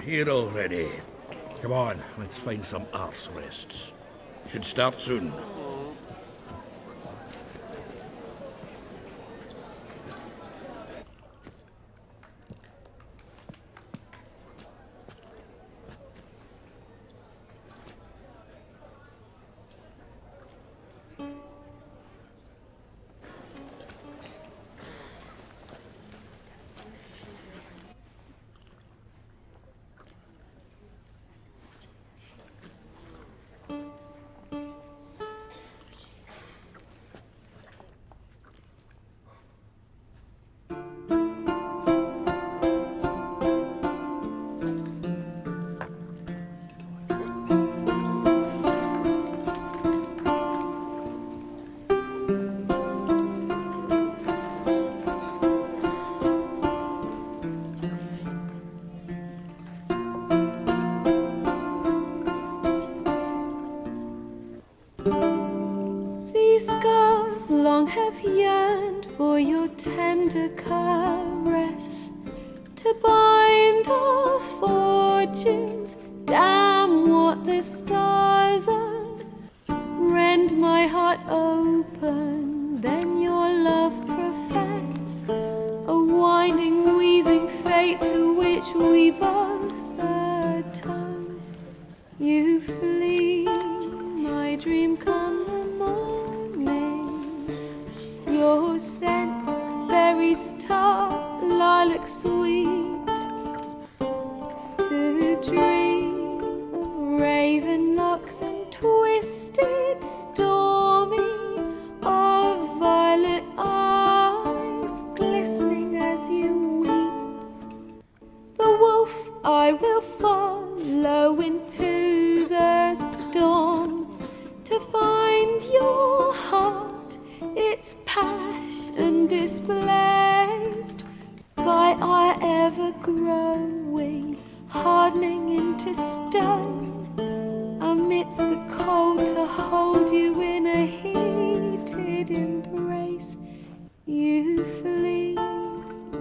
here already. Come on, let's find some arse rests. Should start soon. These scars long have yearned for your tender caress, to bind our fortunes. Damn what the stars are. Rend my heart open, then your love profess, a winding, weaving fate to which we both atone. You flee, my dream come the morning. Your scent, berries tart, lilac sweet. To dream of raven locks and twisted, stormy, of violet eyes glistening as you weep. The wolf I will follow into the storm, to find your heart, its passion displaced by our ever-growing, hardening into stone. Amidst the cold, to hold you in a heated embrace. You flee,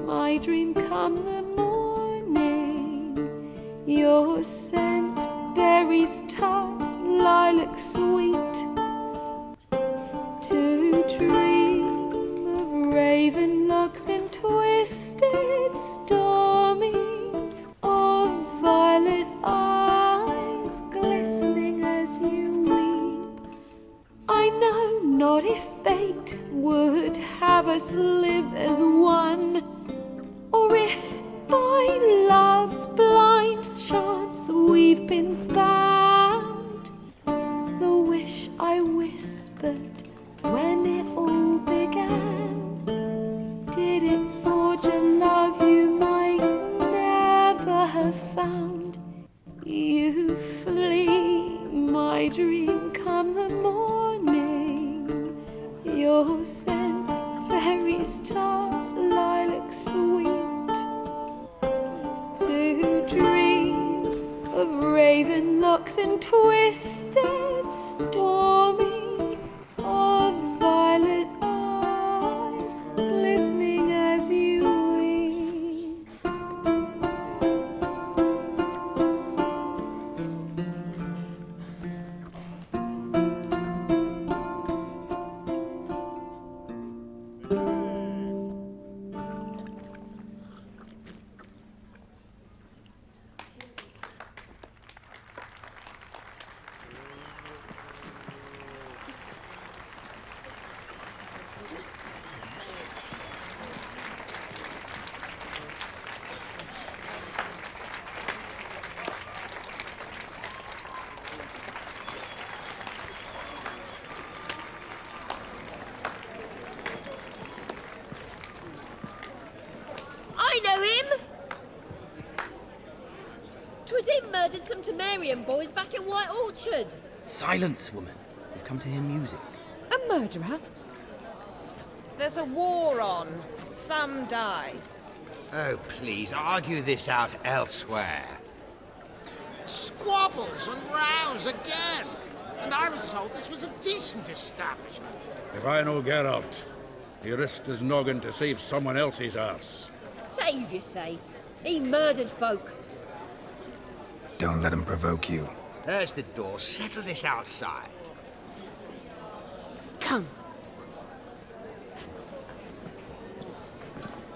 my dream come the morning. Your scent, berries tart, lilac sweet. To dream of raven locks and twisted, stormy, of violet eyes glistening as you weep. I know not if fate would have us live as one, or if by love's blind chance we've been bound. The wish I whispered when it all began, did it forge a love you might never have found? You flee, my dream come the morning. Your scent, berries tart, lilac sweet. To dream of raven locks and twisted, stormy, of violet eyes glistening as you weep. I know him! 'Twas him murdered some Temerian boys back at White Orchard. Silence, woman. We've come to hear music. A murderer? There's a war on. Some die. Oh, please, argue this out elsewhere. Squabbles and rows again. And I was told this was a decent establishment. If I know Geralt, he risked his noggin to save someone else's arse. Save, you say? He murdered folk. Don't let him provoke you. There's the door. Settle this outside. Come.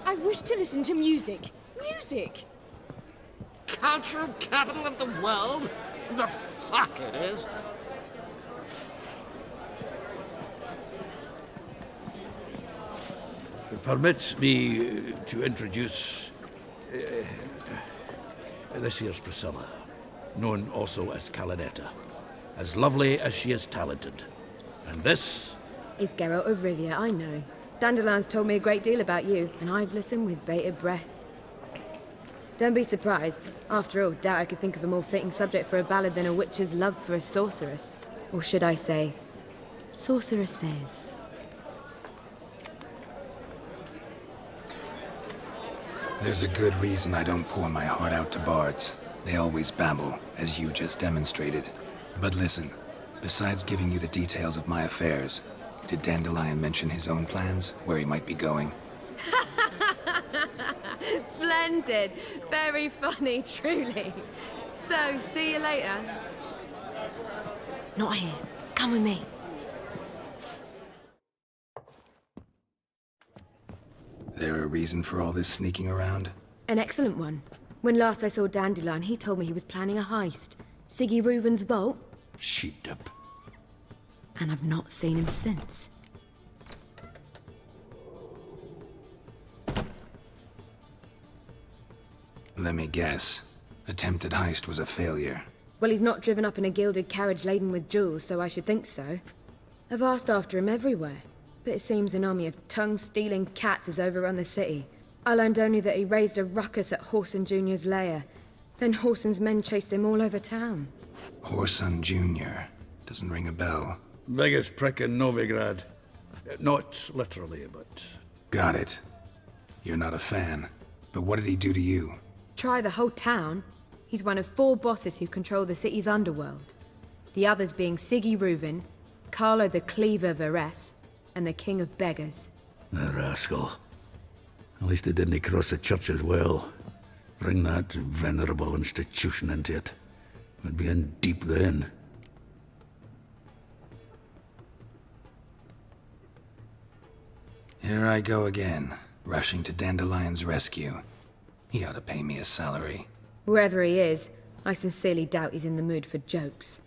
I wish to listen to music. Music? Cultural capital of the world? The fuck it is. Permit me to introduce this here's Priscilla, known also as Calinetta, as lovely as she is talented. And this It's Geralt of Rivia, I know. Dandelion's told me a great deal about you, and I've listened with bated breath. Don't be surprised. After all, doubt I could think of a more fitting subject for a ballad than a witch's love for a sorceress. Or should I say, sorceresses. There's a good reason I don't pour my heart out to bards. They always babble, as you just demonstrated. But listen, besides giving you the details of my affairs, did Dandelion mention his own plans, where he might be going? Splendid. Very funny, truly. So, see you later. Not here. Come with me. There a reason for all this sneaking around? An excellent one. When last I saw Dandelion, he told me he was planning a heist. Siggy Reuven's vault. sheepdip. And I've not seen him since. Let me guess. Attempted heist was a failure. Well, he's not driven up in a gilded carriage laden with jewels, so I should think so. I've asked after him everywhere, but it seems an army of tongue-stealing cats has overrun the city. I learned only that he raised a ruckus at Whoreson Jr.'s lair. Then Whoreson's men chased him all over town. Whoreson Jr. Doesn't ring a bell. Biggest prick in Novigrad. Not literally, but... Got it. You're not a fan. But what did he do to you? Try the whole town. He's one of 4 bosses who control the city's underworld. The others being Siggy Reuven, Carlo the Cleaver Varese, and the King of Beggars. The rascal. At least he didn't cross the church as well. Bring that venerable institution into it. We'd be in deep then. Here I go again, rushing to Dandelion's rescue. He ought to pay me a salary. Wherever he is, I sincerely doubt he's in the mood for jokes.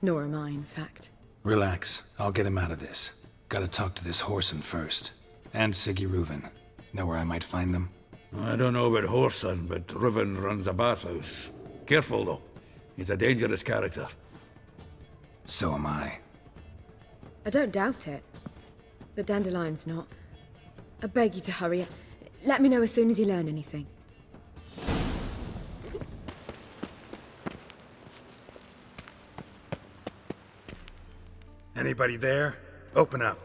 Nor am I, in fact. Relax, I'll get him out of this. Gotta talk to this Whoreson first. And Siggy Reuven. Know where I might find them? I don't know about Whoreson, but Reuven runs a bathhouse. Careful, though. He's a dangerous character. So am I. I don't doubt it. But Dandelion's not. I beg you to hurry. Let me know as soon as you learn anything. Anybody there? Open up.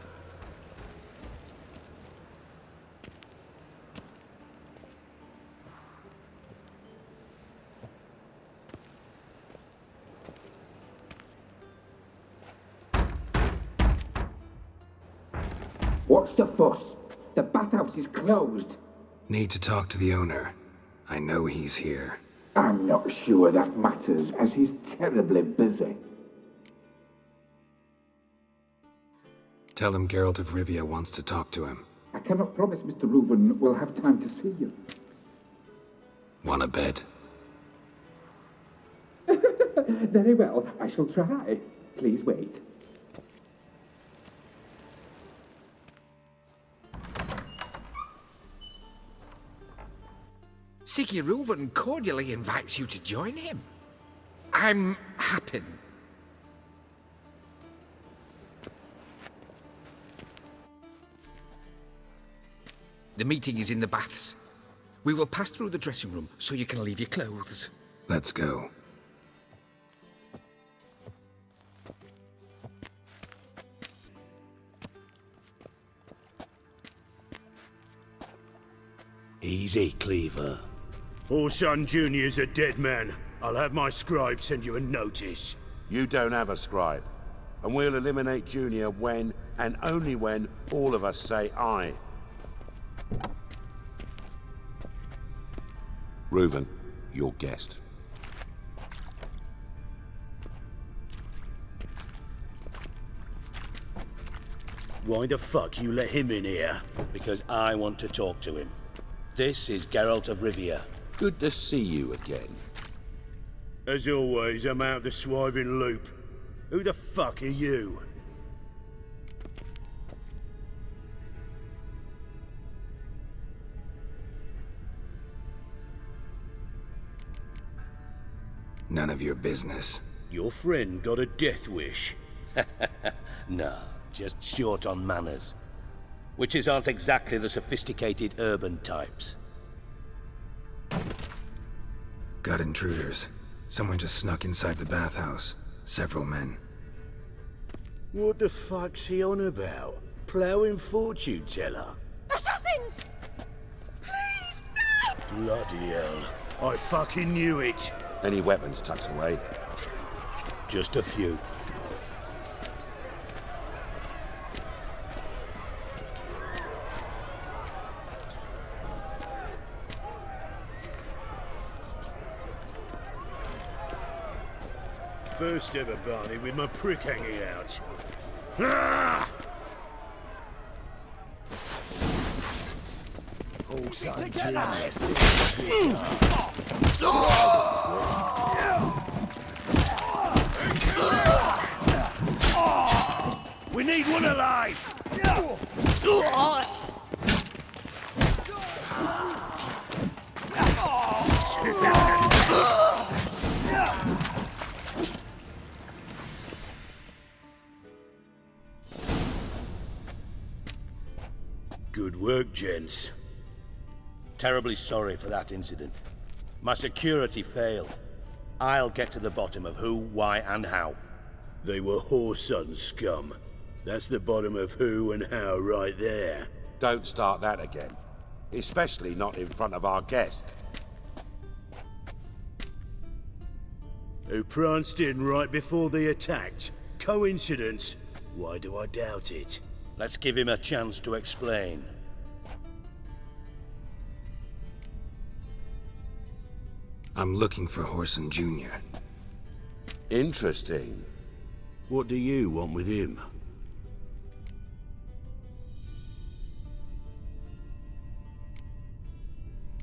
What's the fuss? The bathhouse is closed. Need to talk to the owner. I know he's here. I'm not sure that matters, as he's terribly busy. Tell him Geralt of Rivia wants to talk to him. I cannot promise Mr. Reuven will have time to see you. Want a bed? Very well, I shall try. Please wait. Siggy Reuven cordially invites you to join him. I'm happy. The meeting is in the baths. We will pass through the dressing room so you can leave your clothes. Let's go. Easy, Cleaver. Whoreson Jr.'s a dead man. I'll have my scribe send you a notice. You don't have a scribe. And we'll eliminate Junior when, and only when, all of us say aye. Reuven, your guest. Why the fuck you let him in here? Because I want to talk to him. This is Geralt of Rivia. Good to see you again. As always, I'm out of the swiving loop. Who the fuck are you? None of your business. Your friend got a death wish. No, just short on manners. Witches aren't exactly the sophisticated urban types. Got intruders. Someone just snuck inside the bathhouse. Several men. What the fuck's he on about? Ploughing fortune teller? Assassins! Please, no! Bloody hell. I fucking knew it. Any weapons tucked away? Just a few. First ever Barney with my prick hanging out. Ah! We need one alive! Good work, gents. Terribly sorry for that incident. My security failed. I'll get to the bottom of who, why, and how. They were whoreson scum. That's the bottom of who and how right there. Don't start that again. Especially not in front of our guest. Who pranced in right before they attacked. Coincidence? Why do I doubt it? Let's give him a chance to explain. I'm looking for Whoreson Jr. Interesting. What do you want with him?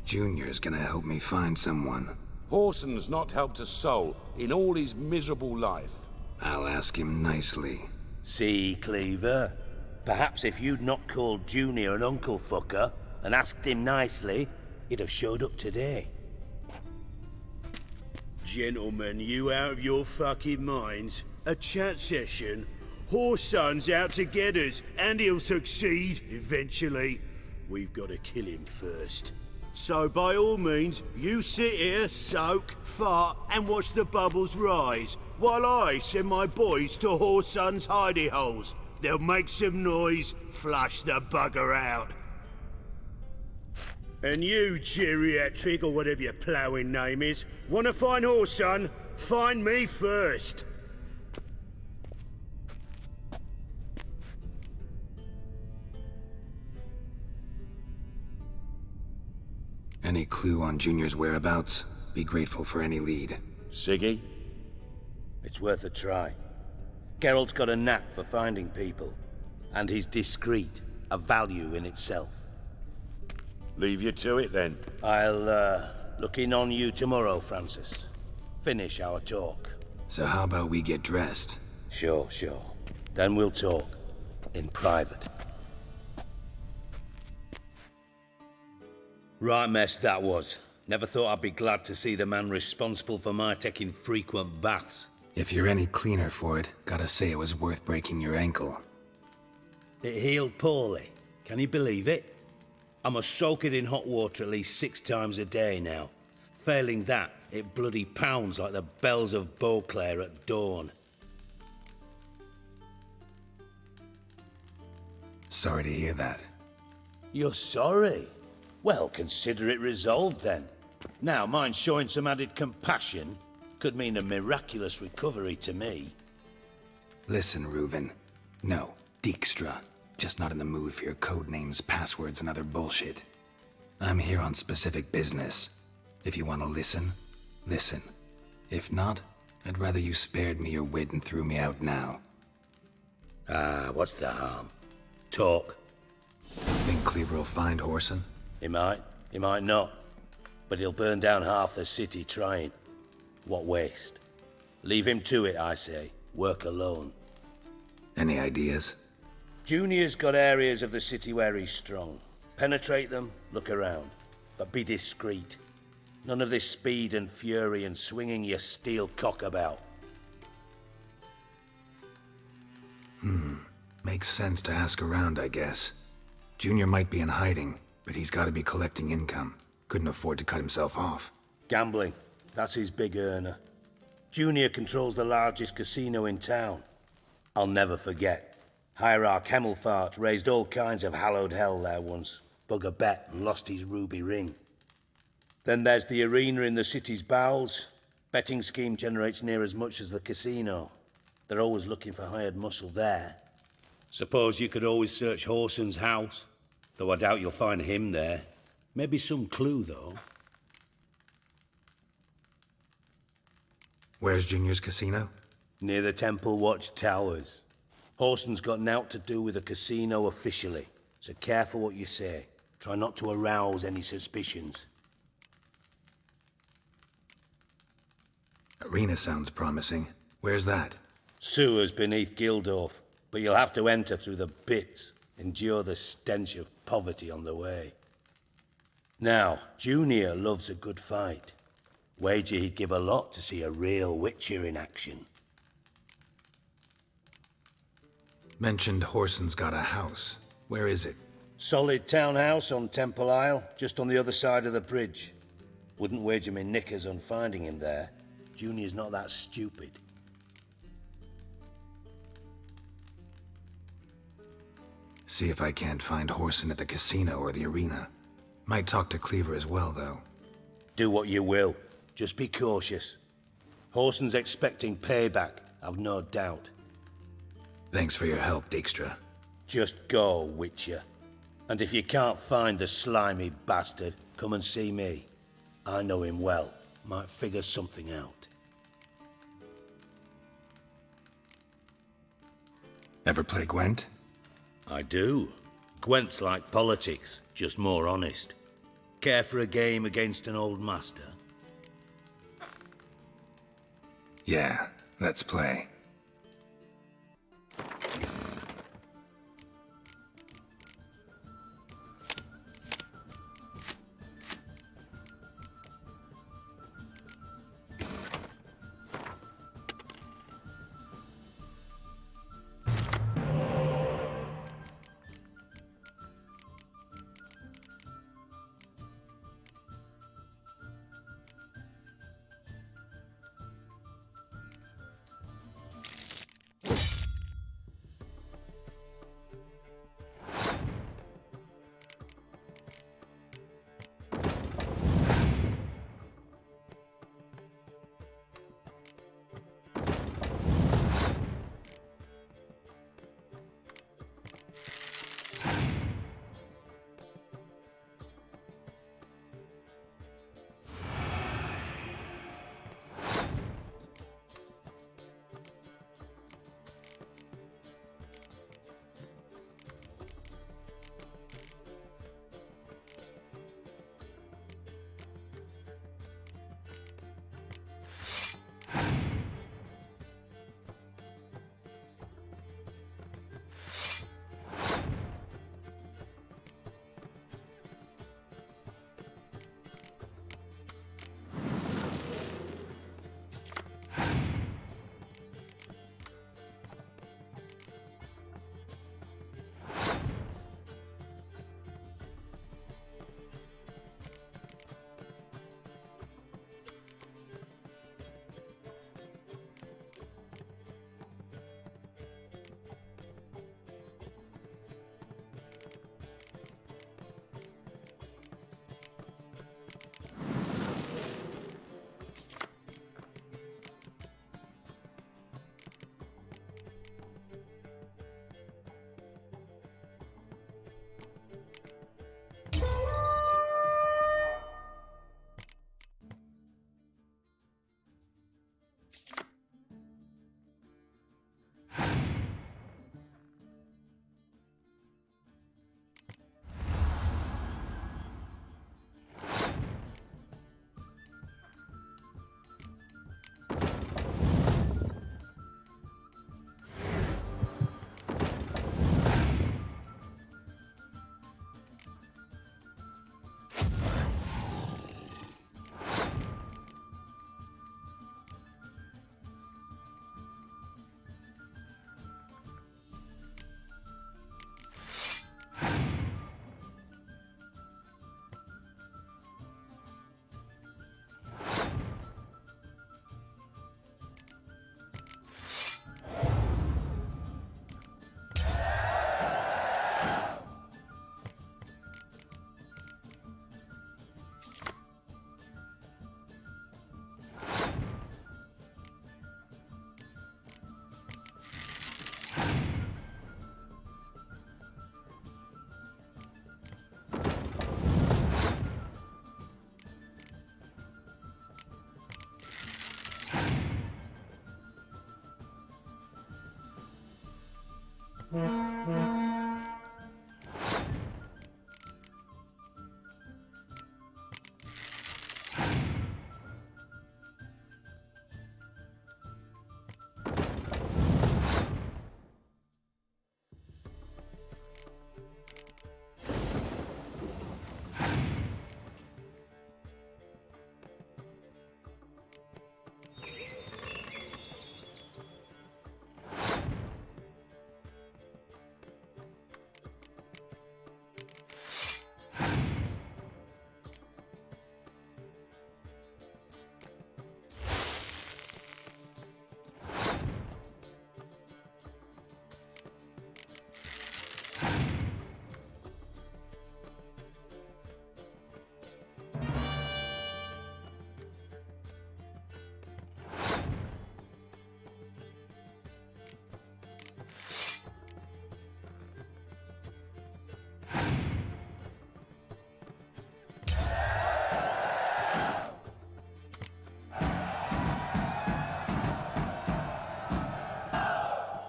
Junior's gonna help me find someone. Whoreson's not helped a soul in all his miserable life. I'll ask him nicely. See, Cleaver? Perhaps if you'd not called Junior an uncle fucker and asked him nicely, he'd have showed up today. Gentlemen, you out of your fucking minds? A chat session? Whoreson's out to get us, and he'll succeed, eventually. We've got to kill him first. So by all means, you sit here, soak, fart, and watch the bubbles rise, while I send my boys to Whoreson's hidey holes. They'll make some noise, flush the bugger out. And you, geriatric, or whatever your ploughing name is, want to find Whoreson? Find me first. Any clue on Junior's whereabouts? Be grateful for any lead. Siggy? It's worth a try. Geralt's got a knack for finding people. And he's discreet, a value in itself. Leave you to it, then. I'll, look in on you tomorrow, Francis. Finish our talk. So how about we get dressed? Sure. Then we'll talk. In private. Right mess that was. Never thought I'd be glad to see the man responsible for my taking frequent baths. If you're any cleaner for it, gotta say it was worth breaking your ankle. It healed poorly. Can you believe it? I must soak it in hot water at least 6 times a day now. Failing that, it bloody pounds like the bells of Beauclair at dawn. Sorry to hear that. You're sorry? Well, consider it resolved then. Now, mind showing some added compassion could mean a miraculous recovery to me. Listen, Reuven. No, Dijkstra. Just not in the mood for your code names, passwords, and other bullshit. I'm here on specific business. If you want to listen, listen. If not, I'd rather you spared me your wit and threw me out now. Ah, what's the harm? Talk. Think Cleaver will find Horson? He might not. But he'll burn down half the city trying. What waste? Leave him to it, I say. Work alone. Any ideas? Junior's got areas of the city where he's strong. Penetrate them, look around. But be discreet. None of this speed and fury and swinging your steel cock about. Makes sense to ask around, I guess. Junior might be in hiding, but he's got to be collecting income. Couldn't afford to cut himself off. Gambling. That's his big earner. Junior controls the largest casino in town. I'll never forget. Hierarch Hemmelfart raised all kinds of hallowed hell there once. Bug a bet and lost his ruby ring. Then there's the arena in the city's bowels. Betting scheme generates near as much as the casino. They're always looking for hired muscle there. Suppose you could always search Horson's house. Though I doubt you'll find him there. Maybe some clue, though. Where's Junior's casino? Near the Temple Watch Towers. Horson's got nought to do with the casino officially, so careful what you say. Try not to arouse any suspicions. Arena sounds promising. Where's that? Sewers beneath Gildorf, but you'll have to enter through the bits, endure the stench of poverty on the way. Now, Junior loves a good fight. Wager he'd give a lot to see a real Witcher in action. Mentioned Horson's got a house. Where is it? Solid townhouse on Temple Isle, just on the other side of the bridge. Wouldn't wager me knickers on finding him there. Junior's not that stupid. See if I can't find Horson at the casino or the arena. Might talk to Cleaver as well, though. Do what you will. Just be cautious. Horson's expecting payback, I've no doubt. Thanks for your help, Dijkstra. Just go, Witcher. And if you can't find the slimy bastard, come and see me. I know him well. Might figure something out. Ever play Gwent? I do. Gwent's like politics, just more honest. Care for a game against an old master? Yeah, let's play.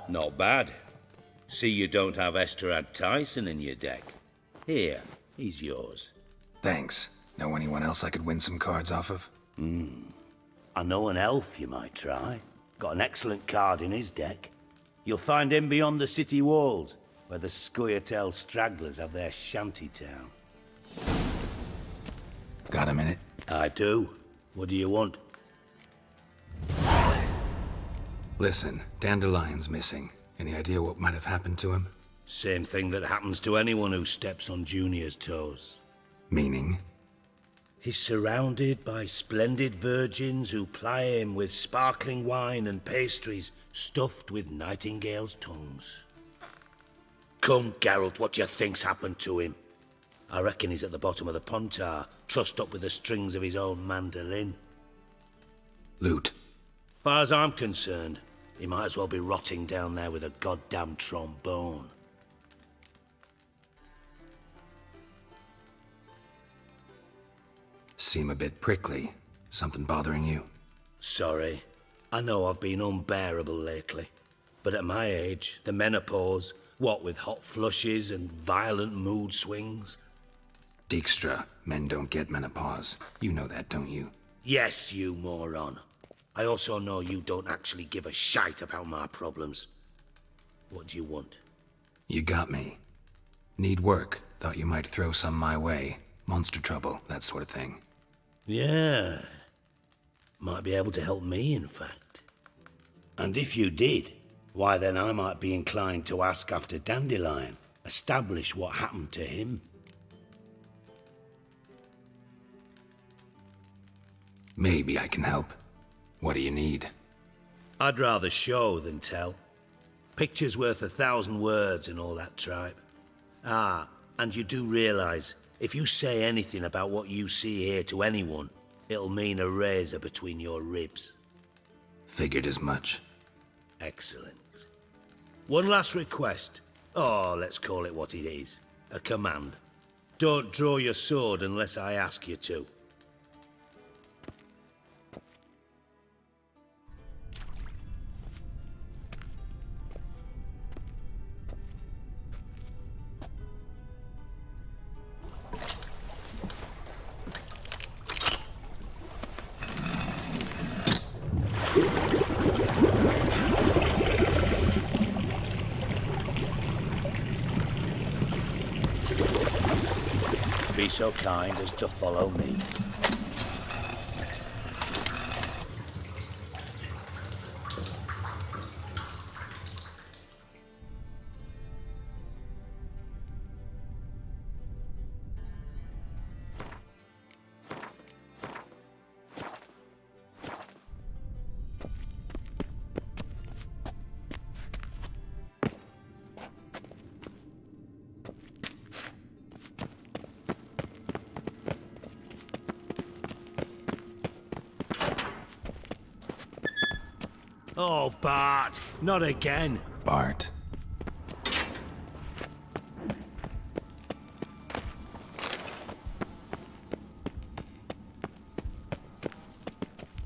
Not bad. See you don't have Esterad Tyson in your deck. Here, he's yours. Thanks. Know anyone else I could win some cards off of? I know an elf you might try. Got an excellent card in his deck. You'll find him beyond the city walls, where the Scoia'tael stragglers have their shanty town. Got a minute? I do. What do you want? Listen, Dandelion's missing. Any idea what might have happened to him? Same thing that happens to anyone who steps on Junior's toes. Meaning? He's surrounded by splendid virgins who ply him with sparkling wine and pastries stuffed with nightingales' tongues. Come, Geralt, what do you think's happened to him? I reckon he's at the bottom of the Pontar, trussed up with the strings of his own mandolin. Loot. Far as I'm concerned, he might as well be rotting down there with a goddamn trombone. Seem a bit prickly. Something bothering you? Sorry. I know I've been unbearable lately. But at my age, the menopause, what with hot flushes and violent mood swings. Dijkstra, men don't get menopause. You know that, don't you? Yes, you moron. I also know you don't actually give a shite about my problems. What do you want? You got me. Need work. Thought you might throw some my way. Monster trouble, that sort of thing. Yeah. Might be able to help me, in fact. And if you did, why then I might be inclined to ask after Dandelion, establish what happened to him. Maybe I can help. What do you need? I'd rather show than tell. Picture's worth 1,000 words and all that tripe. Ah, and you do realize, if you say anything about what you see here to anyone, it'll mean a razor between your ribs. Figured as much. Excellent. One last request. Oh, let's call it what it is. A command. Don't draw your sword unless I ask you to. Be so kind as to follow me. Oh, Bart, not again. Bart.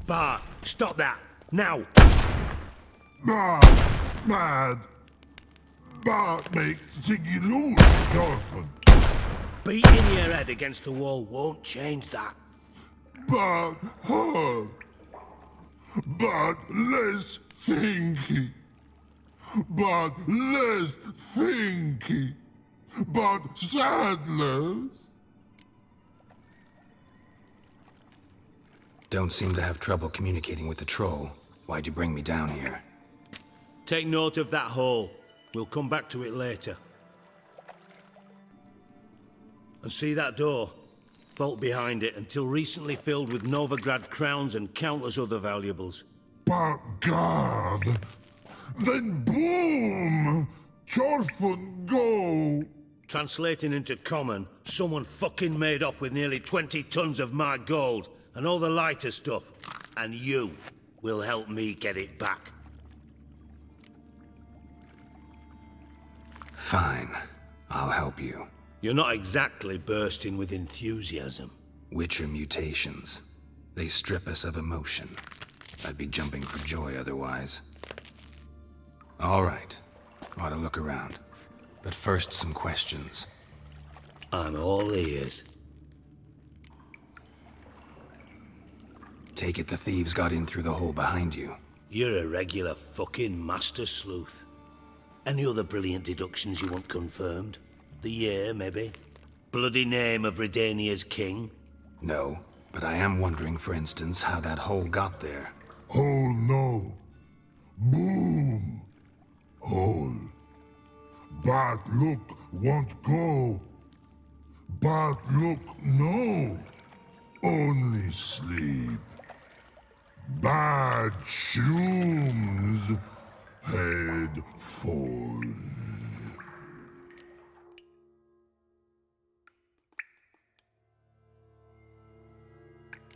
Bart, stop that, now! Mad. But make Ziggy lose, Jorfan. Beating your head against the wall won't change that. But her. But less thinky. But less thinky. But sadless. Don't seem to have trouble communicating with the troll. Why'd you bring me down here? Take note of that hole. We'll come back to it later. And see that door? Vault behind it, until recently filled with Novigrad crowns and countless other valuables. But God. Then boom! Jorfan go! Translating into common, someone fucking made off with nearly 20 tons of my gold and all the lighter stuff. And you will help me get it back. Fine. I'll help you. You're not exactly bursting with enthusiasm. Witcher mutations. They strip us of emotion. I'd be jumping for joy otherwise. All right. Ought to look around. But first, some questions. I'm all ears. Take it the thieves got in through the hole behind you. You're a regular fucking master sleuth. Any other brilliant deductions you want confirmed? The year, maybe? Bloody name of Redania's king? No, but I am wondering, for instance, how that hole got there. Hole no. Boom. Hole. But look won't go. But look no. Only sleep. Bad shrooms. Head falls.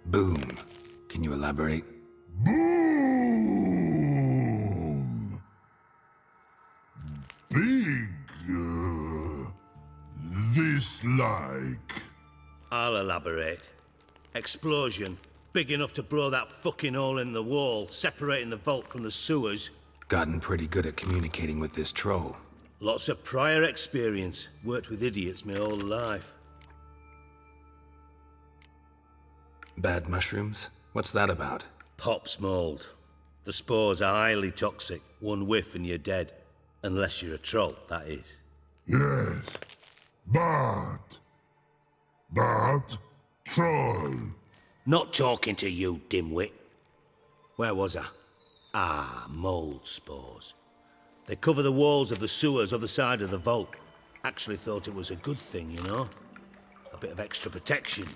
Boom. Can you elaborate? Boom! Big. This like. I'll elaborate. Explosion. Big enough to blow that fucking hole in the wall, separating the vault from the sewers. Gotten pretty good at communicating with this troll. Lots of prior experience. Worked with idiots my whole life. Bad mushrooms? What's that about? Pops mold. The spores are highly toxic. One whiff and you're dead. Unless you're a troll, that is. Yes. But. Troll. Not talking to you, dimwit. Where was I? Ah, mold spores. They cover the walls of the sewers other side of the vault. Actually thought it was a good thing, you know? A bit of extra protection.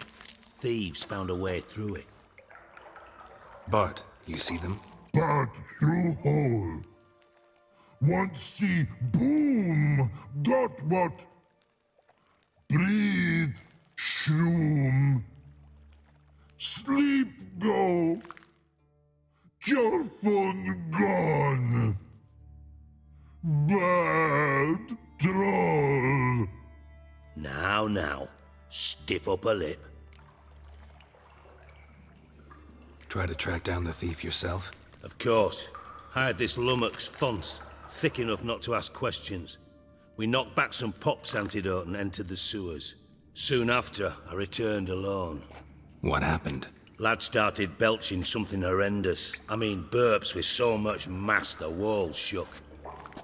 Thieves found a way through it. Bart, you see them? But through hole. Want see boom. Got what? Breathe. Shroom. Sleep go. Jorfan gone. Bad troll. Now. Stiff up a lip. Try to track down the thief yourself? Of course. Hired this lummox Fons, thick enough not to ask questions. We knocked back some Pop's antidote and entered the sewers. Soon after, I returned alone. What happened? Lad started belching something horrendous. I mean, burps with so much mass the walls shook.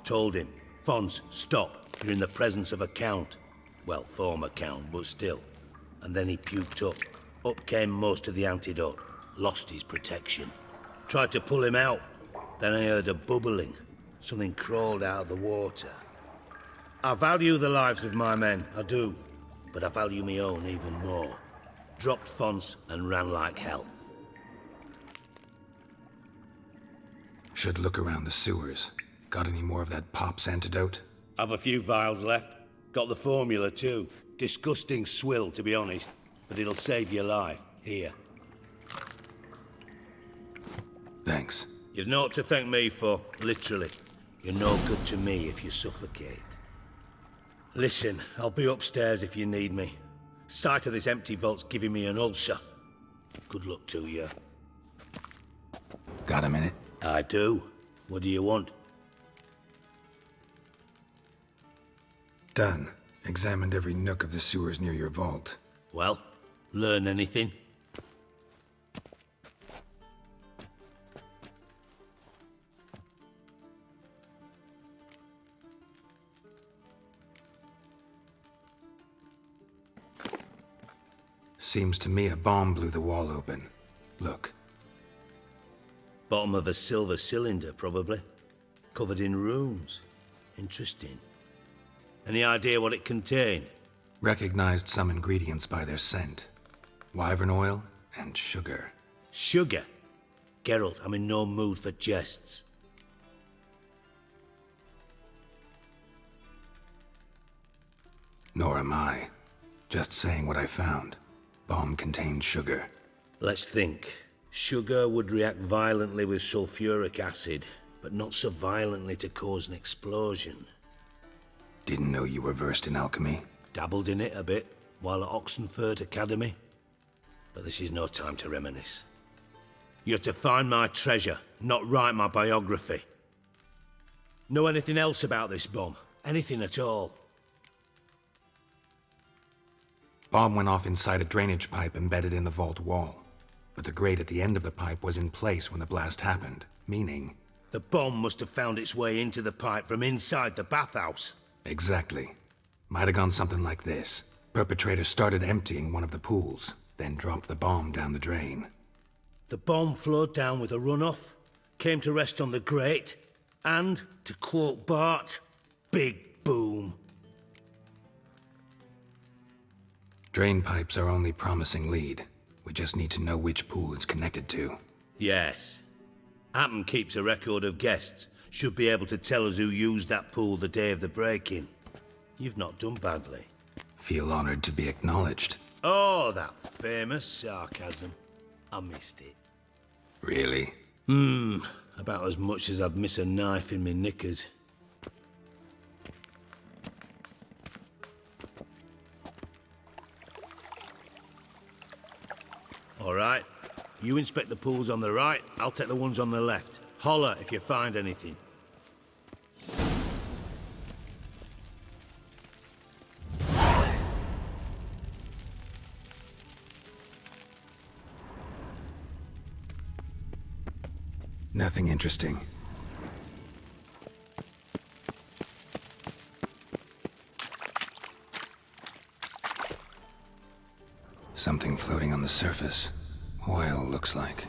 Told him, Fons, stop. You're in the presence of a count. Well, former count, but still. And then he puked up. Up came most of the antidote. Lost his protection. Tried to pull him out. Then I heard a bubbling. Something crawled out of the water. I value the lives of my men, I do. But I value my own even more. Dropped Fons and ran like hell. Should look around the sewers. Got any more of that Pop's antidote? I've a few vials left. Got the formula too. Disgusting swill, to be honest. But it'll save your life. Here. Thanks. You've naught to thank me for, literally. You're no good to me if you suffocate. Listen, I'll be upstairs if you need me. Sight of this empty vault's giving me an ulcer. Good luck to you. Got a minute? I do. What do you want? Done. Examined every nook of the sewers near your vault. Well, learn anything? Seems to me a bomb blew the wall open. Look. Bottom of a silver cylinder, probably. Covered in runes. Interesting. Any idea what it contained? Recognized some ingredients by their scent. Wyvern oil and sugar. Sugar? Geralt, I'm in no mood for jests. Nor am I. Just saying what I found. Bomb contained sugar. Let's think. Sugar would react violently with sulfuric acid, but not so violently to cause an explosion. Didn't know you were versed in alchemy. Dabbled in it a bit, while at Oxenford Academy. But this is no time to reminisce. You're to find my treasure, not write my biography. Know anything else about this bomb? Anything at all? Bomb went off inside a drainage pipe embedded in the vault wall. But the grate at the end of the pipe was in place when the blast happened, meaning... The bomb must have found its way into the pipe from inside the bathhouse. Exactly. Might have gone something like this. Perpetrator started emptying one of the pools, then dropped the bomb down the drain. The bomb flowed down with a runoff, came to rest on the grate, and, to quote Bart, big boom. Drain pipes are only promising lead. We just need to know which pool it's connected to. Yes. Appen keeps a record of guests. Should be able to tell us who used that pool the day of the break-in. You've not done badly. Feel honored to be acknowledged. Oh, that famous sarcasm. I missed it. Really? About as much as I'd miss a knife in me knickers. All right. You inspect the pools on the right, I'll take the ones on the left. Holler if you find anything. Nothing interesting. Something floating on the surface. Oil, looks like.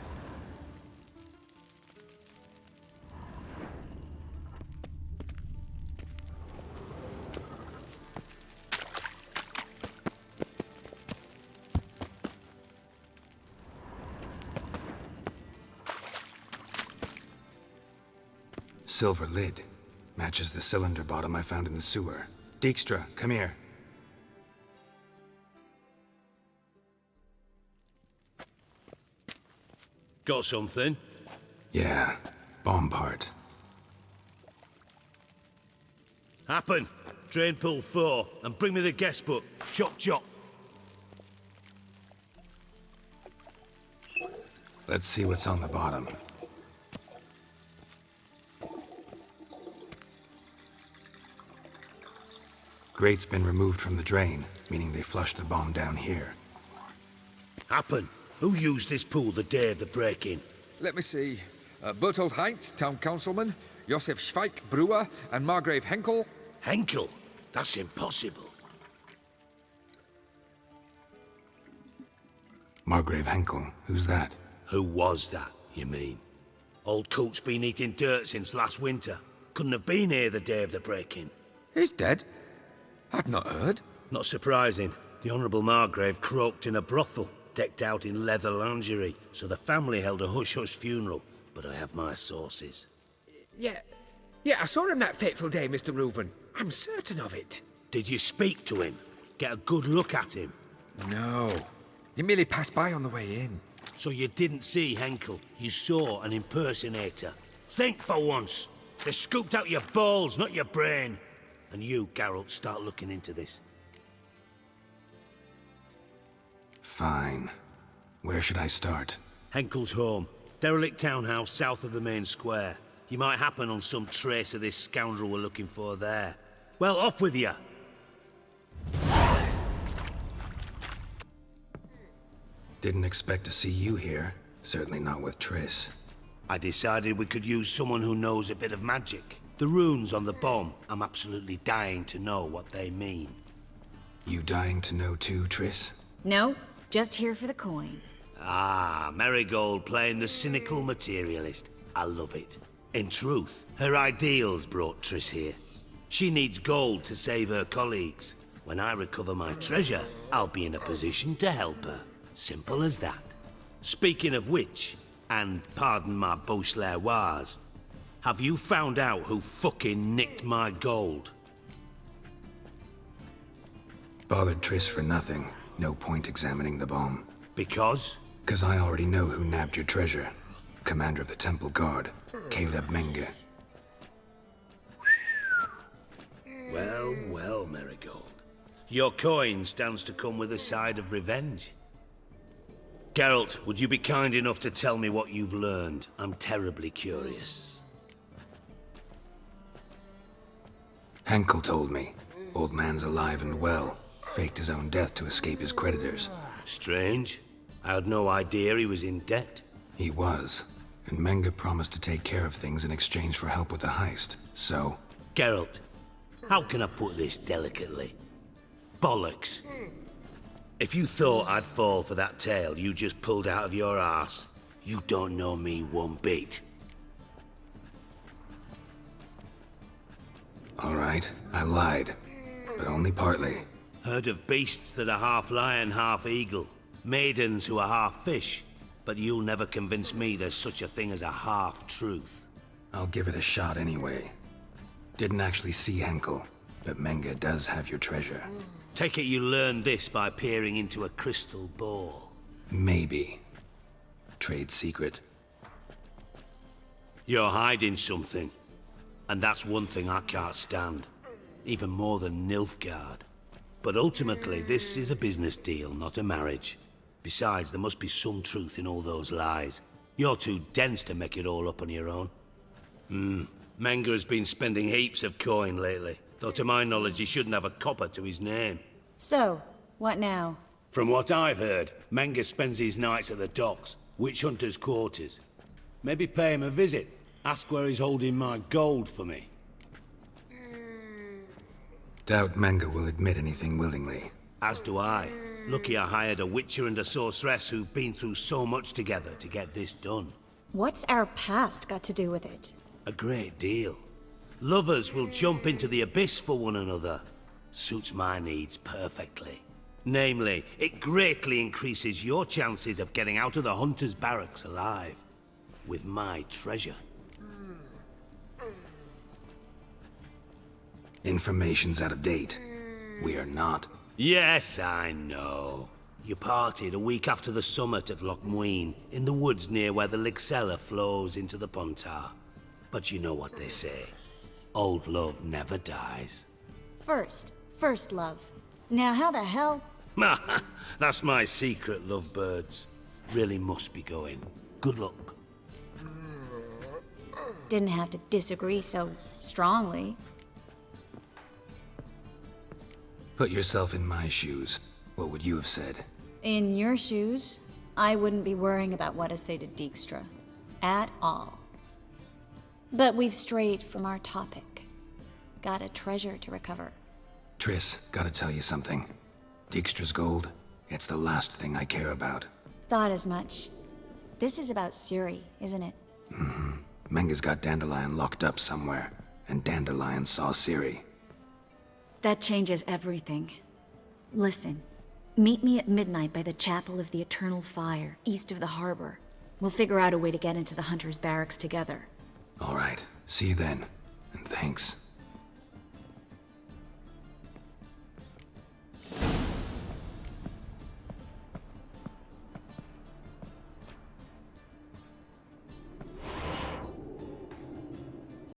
Silver lid. Matches the cylinder bottom I found in the sewer. Dijkstra, come here. Got something? Yeah, bomb part. Happen. Drain pool 4, and bring me the guest book. Chop chop. Let's see what's on the bottom. Grate's been removed from the drain, meaning they flushed the bomb down here. Happen. Who used this pool the day of the break-in? Let me see. Bertold Heinz, town councilman, Josef Schweik, brewer, and Margrave Henkel. Henkel? That's impossible. Margrave Henkel? Who's that? Who was that, you mean? Old coot's been eating dirt since last winter. Couldn't have been here the day of the break-in. He's dead? I'd not heard. Not surprising. The Honourable Margrave croaked in a brothel, decked out in leather lingerie, so the family held a hush-hush funeral, but I have my sources. Yeah, I saw him that fateful day, Mr. Reuven. I'm certain of it. Did you speak to him? Get a good look at him? No. He merely passed by on the way in. So you didn't see Henkel, you saw an impersonator. Think for once. They scooped out your balls, not your brain. And you, Geralt, start looking into this. Fine. Where should I start? Henkel's home. Derelict townhouse south of the main square. You might happen on some trace of this scoundrel we're looking for there. Well, off with you. Didn't expect to see you here. Certainly not with Triss. I decided we could use someone who knows a bit of magic. The runes on the bomb, I'm absolutely dying to know what they mean. You dying to know too, Triss? No, just here for the coin. Ah, Marigold playing the cynical materialist. I love it. In truth, her ideals brought Triss here. She needs gold to save her colleagues. When I recover my treasure, I'll be in a position to help her. Simple as that. Speaking of which, and pardon my Beauclervois, have you found out who fucking nicked my gold? Bothered Triss for nothing. No point examining the bomb. Because? 'Cause I already know who nabbed your treasure. Commander of the Temple Guard, Caleb Menge. Well, well, Marigold. Your coin stands to come with a side of revenge. Geralt, would you be kind enough to tell me what you've learned? I'm terribly curious. Henkel told me. Old man's alive and well. Faked his own death to escape his creditors. Strange. I had no idea he was in debt. He was. And Menge promised to take care of things in exchange for help with the heist. So... Geralt, how can I put this delicately? Bollocks. If you thought I'd fall for that tale you just pulled out of your arse, you don't know me one bit. All right, I lied. But only partly. Heard of beasts that are half lion, half eagle. Maidens who are half fish. But you'll never convince me there's such a thing as a half-truth. I'll give it a shot anyway. Didn't actually see Henkel, but Menge does have your treasure. Take it you learned this by peering into a crystal ball. Maybe. Trade secret. You're hiding something. And that's one thing I can't stand. Even more than Nilfgaard. But ultimately, this is a business deal, not a marriage. Besides, there must be some truth in all those lies. You're too dense to make it all up on your own. Menge has been spending heaps of coin lately. Though to my knowledge, he shouldn't have a copper to his name. So, what now? From what I've heard, Menge spends his nights at the docks, witch hunters' quarters. Maybe pay him a visit. Ask where he's holding my gold for me. Doubt Menge will admit anything willingly. As do I. Lucky I hired a witcher and a sorceress who've been through so much together to get this done. What's our past got to do with it? A great deal. Lovers will jump into the abyss for one another. Suits my needs perfectly. Namely, it greatly increases your chances of getting out of the hunter's barracks alive. With my treasure. Information's out of date. We are not. Yes, I know. You partied a week after the summit at Loch Muin, in the woods near where the Lixella flows into the Pontar. But you know what they say. Old love never dies. First love. Now how the hell? That's my secret, lovebirds. Really must be going. Good luck. Didn't have to disagree so strongly. Put yourself in my shoes. What would you have said? In your shoes, I wouldn't be worrying about what to say to Dijkstra. At all. But we've strayed from our topic. Got a treasure to recover. Triss, gotta tell you something. Dijkstra's gold, it's the last thing I care about. Thought as much. This is about Ciri, isn't it? Menge's got Dandelion locked up somewhere, and Dandelion saw Ciri. That changes everything. Listen, meet me at midnight by the Chapel of the Eternal Fire, east of the harbor. We'll figure out a way to get into the Hunter's barracks together. All right, see you then, and thanks.